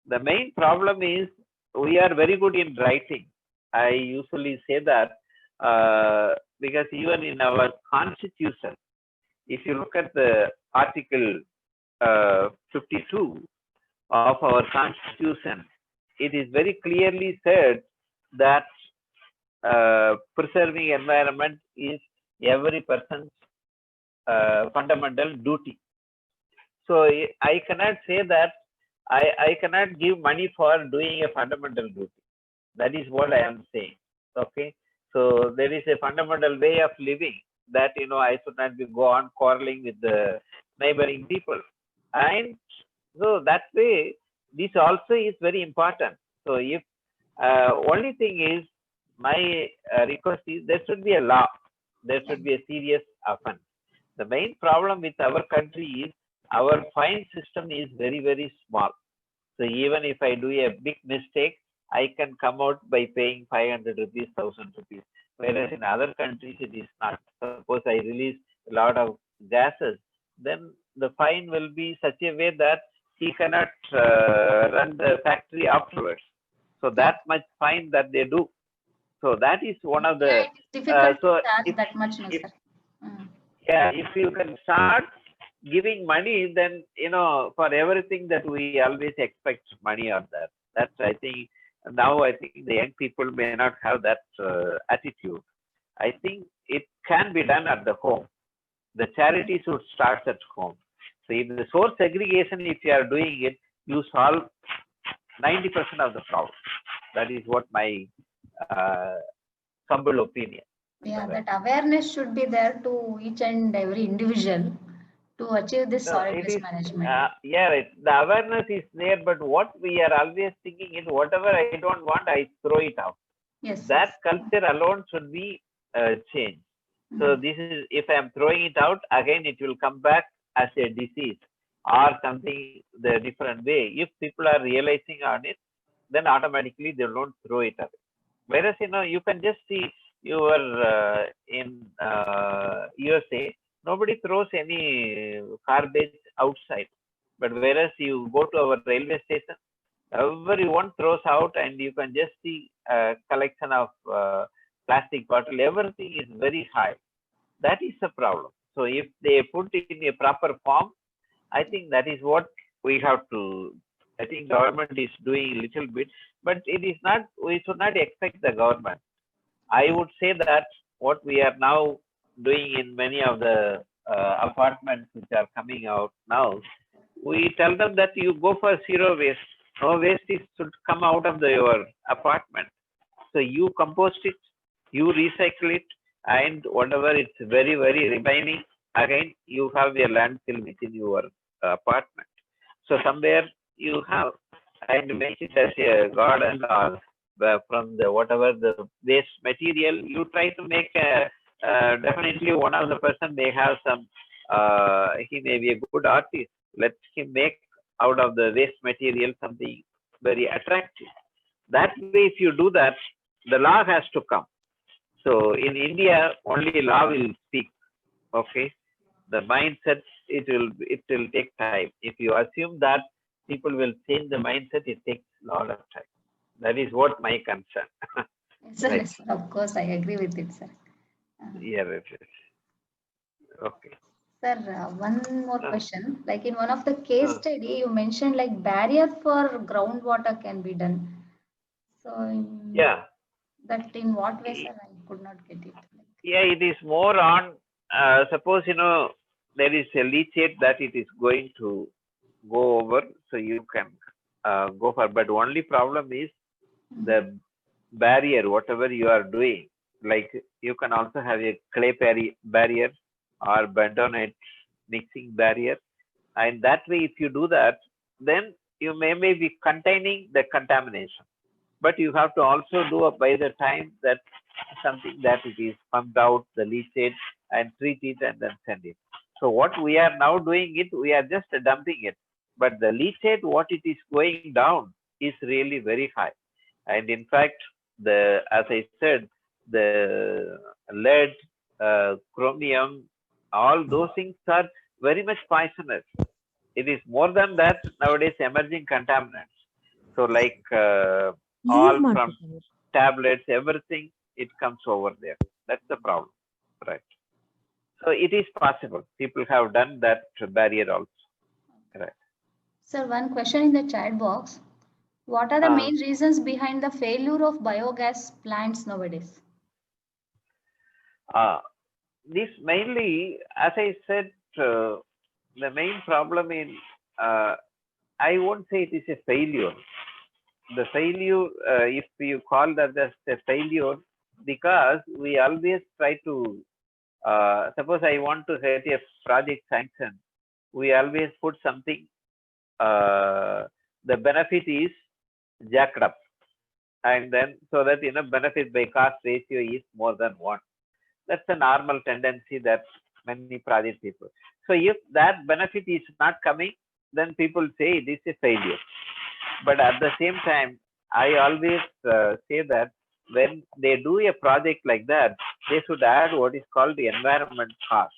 The main problem is we are very good in writing. I usually say that because even in our constitution, if you look at the article 52 of our constitution, it is very clearly said that preserving environment is every person's fundamental duty. So I cannot say that I cannot give money for doing a fundamental duty. That is what I am saying. Okay. So there is a fundamental way of living that I should not be go on quarreling with the neighboring people. And so that way, this also is very important. So if only thing is my request is there should be a law. There should be a serious offense. The main problem with our country is our fine system is very, very small. So even if I do a big mistake, I can come out by paying 500 rupees, 1000 rupees. Whereas in other countries, it is not. Suppose I release a lot of gases, then the fine will be such a way that he cannot run the factory afterwards. So that much fine that they do. So that is one of the. It is difficult So to charge if, that much, no, if sir. yeah, if you can start giving money, then for everything that we always expect money on that. That's I think now I think the young people may not have that attitude. I think it can be done at the home. The charity should start at home. So in the source segregation, if you are doing it, you solve 90% of the problem. That is what my humble opinion. Yeah, that awareness should be there to each and every individual to achieve this No, solid it waste is, management. yeah, the awareness is there, but what we are always thinking is whatever I don't want, I throw it out. Yes, That yes. culture alone should be changed. So Mm. this is, if I am throwing it out, again it will come back as a disease or something the different way. If people are realizing on it, then automatically they don't throw it away. Whereas you can just see your in USA, nobody throws any garbage outside. But whereas you go to our railway station, everyone throws out, and you can just see a collection of plastic bottle. Everything is very high. That is the problem. So if they put it in a proper form, I think that is what we have to. I think government is doing a little bit, but it is not. We should not expect the government. I would say that what we are now doing in many of the apartments which are coming out now, we tell them that you go for zero waste. No waste is should come out of your apartment. So you compost it, you recycle it, and whatever it's very, very remaining, again you have a landfill within your apartment. So somewhere you have and make it as a garden or from the whatever the waste material, you try to make definitely one of the person may have some he may be a good artist. Let him make out of the waste material something very attractive. That way, if you do that, the law has to come. So in India, only law will speak. Okay, the mindset it will take time. If you assume that people will change the mindset, it takes a lot of time. That is what my concern. Yes, sir, Right. yes, sir. Of course, I agree with it, sir. Yeah, right, right. Okay. Sir, one more Uh, question. Like in one of the case uh, study, you mentioned like barrier for groundwater can be done. So yeah. that in what way, sir? I could not get it. Yeah, it is more on, suppose, there is a leachate that it is going to go over, so you can go for, but only problem is the barrier, whatever you are doing, like you can also have a clay barrier or bentonite mixing barrier. And that way, if you do that, then you may be containing the contamination. But you have to also do up by the time that something that it is pumped out, the leachate, and treat it and then send it. So what we are now doing it, we are just dumping it. But the leachate, what it is going down is really very high. And in fact, as I said, the lead, chromium, all those things are very much poisonous. It is more than that nowadays emerging contaminants. So like all from tablets, everything, it comes over there. That's the problem, right? So it is possible. People have done that barrier also, right? Sir, one question in the chat box. What are the main reasons behind the failure of biogas plants nowadays? This mainly, as I said, the main problem in, I won't say it is a failure. The failure, if you call that as a failure, because we always try to, suppose I want to get a project sanction, we always put something, the benefit is jacked up. And then, so that, benefit by cost ratio is more than one. That's a normal tendency that many project people. So if that benefit is not coming, then people say it is a failure. But at the same time, I always say that when they do a project like that, they should add what is called the environment cost.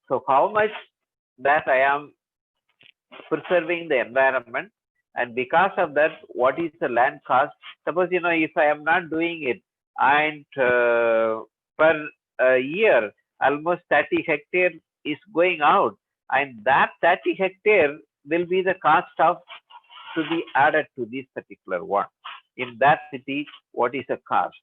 So how much that I am preserving the environment, and because of that, what is the land cost? Suppose, if I am not doing it, and per year, almost 30 hectare is going out, and that 30 hectare will be the cost of to be added to this particular one. In that city, what is the cost?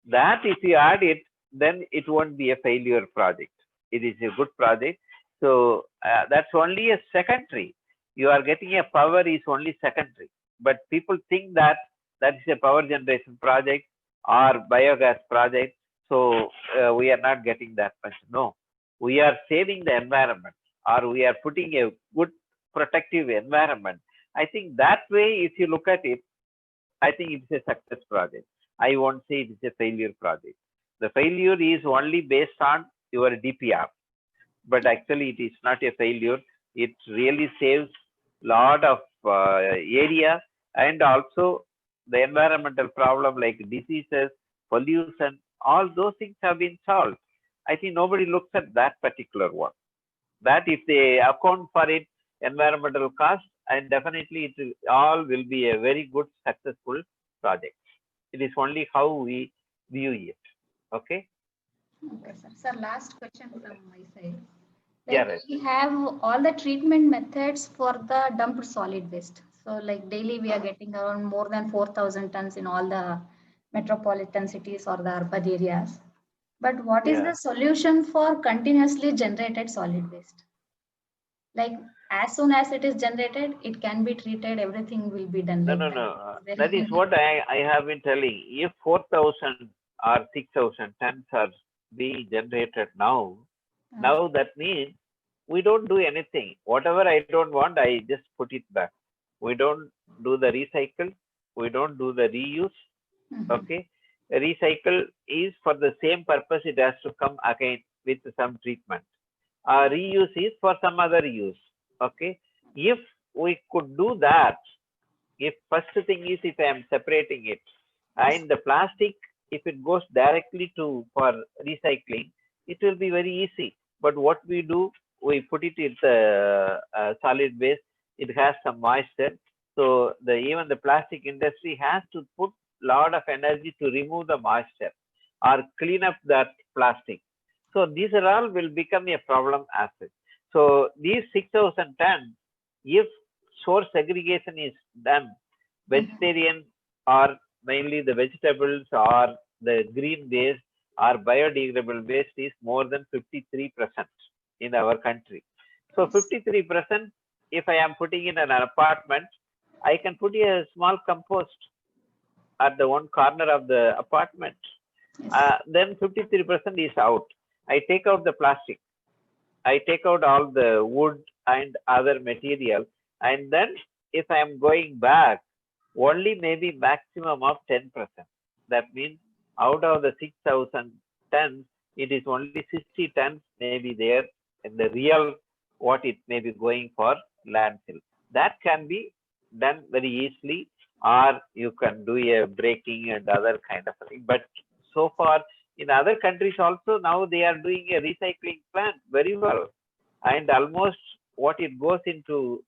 That if you add it, then it won't be a failure project. It is a good project. So that's only a secondary. You are getting a power is only secondary. But people think that that is a power generation project or biogas project. So we are not getting that much. No, we are saving the environment, or we are putting a good protective environment. I think that way, if you look at it, I think it's a success project. I won't say it is a failure project. The failure is only based on your DPR, but actually it is not a failure. It really saves a lot of area, and also the environmental problem like diseases, pollution, all those things have been solved. I think nobody looks at that particular one. That if they account for it, environmental cost, and definitely all will be a very good successful project. It is only how we view it. Okay. Okay, sir. Sir, last question from my side. Yeah, Like right. we have all the treatment methods for the dumped solid waste. So like daily we are getting around more than 4,000 tons in all the metropolitan cities or the urban areas. But what is Yeah. the solution for continuously generated solid waste? Like as soon as it is generated, it can be treated, everything will be done No, like no, that. no. That is what I have been telling. If 4,000 or 6,000 tons are being generated now, now that means we don't do anything. Whatever I don't want, I just put it back. We don't do the recycle. We don't do the reuse. Okay. Recycle is for the same purpose. It has to come again with some treatment. Reuse is for some other use. Okay. If we could do that, if first thing is if I am separating it, and the plastic, if it goes directly to for recycling, it will be very easy. But what we do, we put it in the solid waste. It has some moisture, so even the plastic industry has to put lot of energy to remove the moisture or clean up that plastic. So these are all will become a problem asset. So these 6,000 tons, if source segregation is done, vegetarian or mainly the vegetables or the green waste or biodegradable waste is more than 53% in our country. So 53%, if I am putting in an apartment, I can put a small compost at the one corner of the apartment. Then 53% is out. I take out the plastic I take out all the wood and other material, and then if I am going back, only maybe maximum of 10%. That means out of the 6,000 tons, it is only 60 tons maybe there in the real what it may be going for landfill. That can be done very easily, or you can do a breaking and other kind of thing. But so far in other countries also now they are doing a recycling plant very well, and almost what it goes into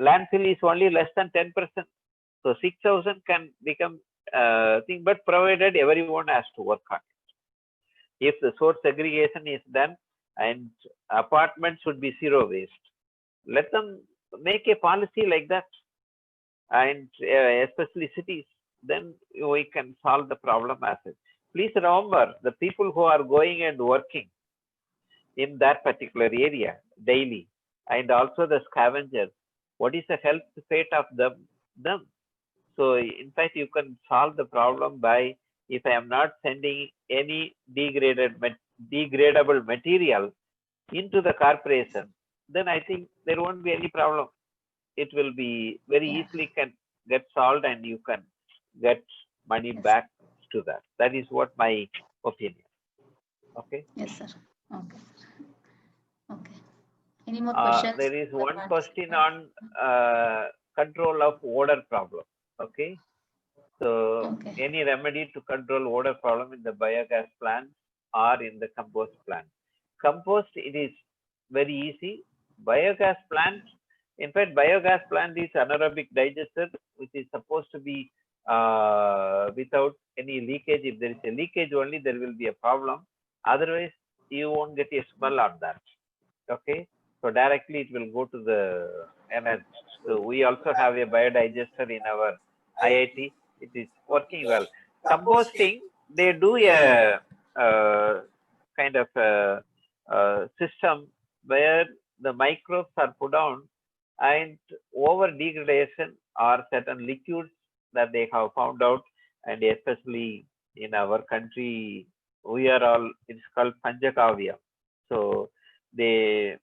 landfill is only less than 10%. So 6,000 can become thing, but provided everyone has to work on it. If the source segregation is done and apartments should be zero waste, let them make a policy like that, and especially cities, then we can solve the problem as it. Please remember the people who are going and working in that particular area daily, and also the scavengers. What is the health fate of them? So in fact, you can solve the problem by, if I am not sending any degradable material into the corporation, then I think there won't be any problem. It will be very easily can get solved, and you can get money back to that. That is what my opinion. Okay. Yes, sir. Okay. Okay. Any more questions? There is one question on control of odor problem. Okay. So any remedy to control odor problem in the biogas plant or in the compost plant? Compost, it is very easy. Biogas plant, in fact, biogas plant is anaerobic digester, which is supposed to be without any leakage. If there is a leakage only, there will be a problem. Otherwise, you won't get a smell on that. Okay. So directly it will go to the energy. So we also have a biodigester in our IIT. It is working well. Composting, they do a kind of a system where the microbes are put down, and over degradation or certain liquids that they have found out, and especially in our country, we are all, it's called Panchakavya. So they,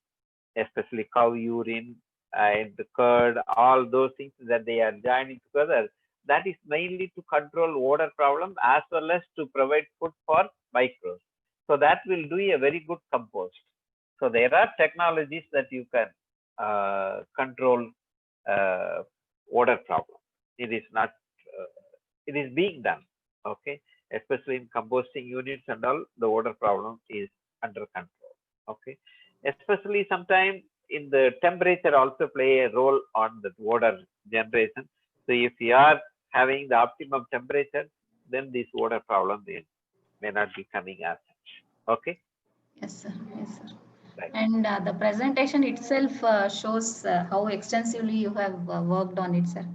especially cow urine and the curd, all those things that they are joining together, that is mainly to control odor problem as well as to provide food for microbes. So that will do a very good compost. So there are technologies that you can control odor problem. It is not, it is being done. Okay, especially in composting units and all, the odor problem is under control. Okay, especially sometimes in the temperature also play a role on the odor generation. So if you are having the optimum temperature, then this odor problem may not be coming as such. Okay. Yes, sir. Yes, sir. Right. And the presentation itself shows how extensively you have worked on it, sir.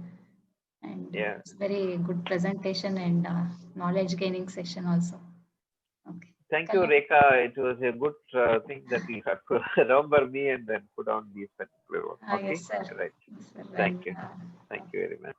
And it's very good presentation and knowledge gaining session also. Okay. Thank you, Rekha. It was a good thing that you have to remember me and then put on these particular ones. Okay. Yes, sir. Right. Yes, sir. Thank you. Thank you very much.